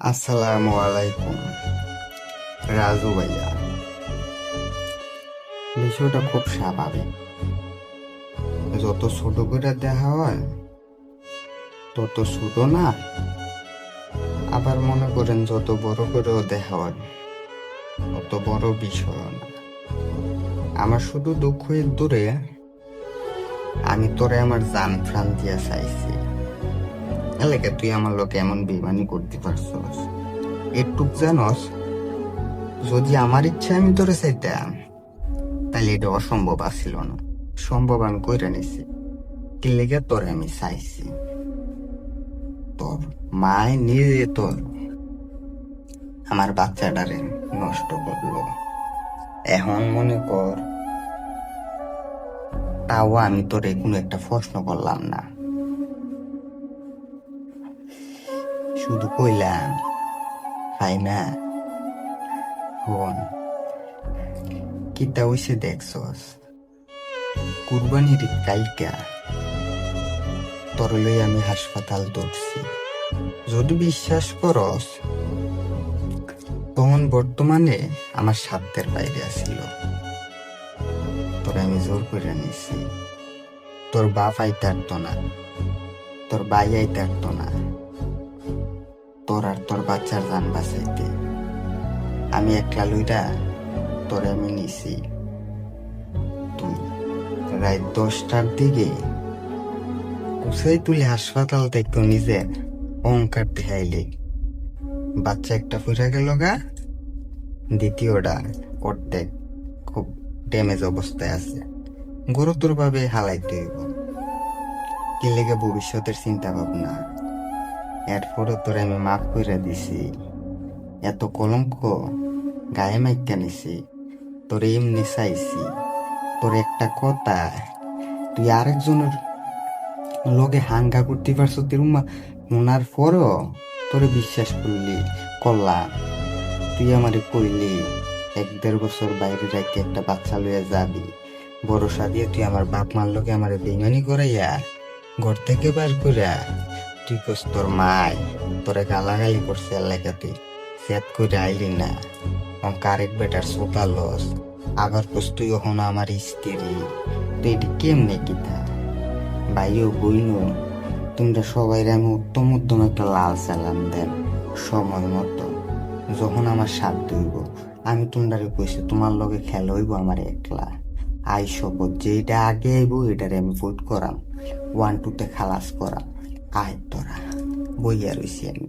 আসসালামু আলাইকুম রাজু ভাইয়া। বিষয়টা খুব স্বাভাবিক। যত ছোট করে দেখা হয় তত ছোট না, আবার মনে করেন যত বড় করেও দেখা হয় তত বড় বিষয় না। আমার শুধু দুঃখ দূরে, আমি তোরে আমার জান প্রাণ দিয়া চাইছি, এলাকা তুই আমার লোকে এমন বেমানি করতে পারছস। একটুক জানস, যদি আমার ইচ্ছা আমি তোরে চাইতাম তাহলে এটা অসম্ভব আসিল না। সম্ভব আমি কইরা নিছি, কি লেগে তোরে আমি চাইছি। তোর মায় নিজে তোর আমার বাচ্চাটারে নষ্ট করলো। এখন মনে কর, তাও আমি তোরে কোনো একটা প্রশ্ন করলাম না, শুধু কইলাম হাই না হন কিতা হইছে দেখছস। কুরবানির কালকা তোর লই আমি হাসপাতাল দৌড়ছি। যদি বিশ্বাস করস, তখন বর্তমানে আমার সাধ্যের বাইরে আসিল। তোরে আমি জোর করে নিছি। তোর বাপ আইতে পারতো না, তোর ভাই আইতে পারতো না তোর আর তোর বাচ্চার জান বাঁচাইতে। আমি একলা লইরা তোরে আমি নিছি। তুই রাত 10টার দিকে উসাই তুলে হাসপাতাল থেকে নিজে অহংকার দেখাইলে বাচ্চা একটা ফুরা গেল গা, দ্বিতীয়টা অর্ধেক খুব ড্যামেজ অবস্থায় আছে। গুরুতর ভাবে হালাইতে হইব। কি লেগে ভবিষ্যতের চিন্তা ভাবনা। এরপরে তোরে আমি মাফ করে দিছি। এত কলঙ্ক গায়ে মাইকা নিছি, তোর এমনি চাইছি। তোর একটা কথা, তুই আরেকজনের লগে হাঙ্গা করতে পারছ তিরুমা, মনার পরও তোরে বিশ্বাস করলাম। তুই আমারে কইলি 1-1.5 বছর বাইরে রাখতে একটা বাচ্চা লইয়া যাবি, ভরসা দিয়ে তুই আমার বাপ মার লোকে আমার বেইমানি করাইয়া ঘর থেকে বার কইরা তুই কস তোর মায় তোরে গালাগালি করছে এলাকা, তুই সেট করে আইলি না। কারেক বেটার সোতা লস, আবার কস তুই ওখানে আমার স্ত্রী। তুই এটি কেমনে কিতা ভাইও বইনো, তোমরা সবাই আমি উত্তম উত্তম একটা লাল সালাম দেন সময় মতো। যখন আমার সাধ্য হইব আমি তোমরা কইছি তোমার লগে খেলা হইব আমার একলা। আই শপথ যেটা আগে আইব এটারে আমি ভোট করাম, 1-2 খালাস করাম। আয় তোরা বইয়া রইছি আমি।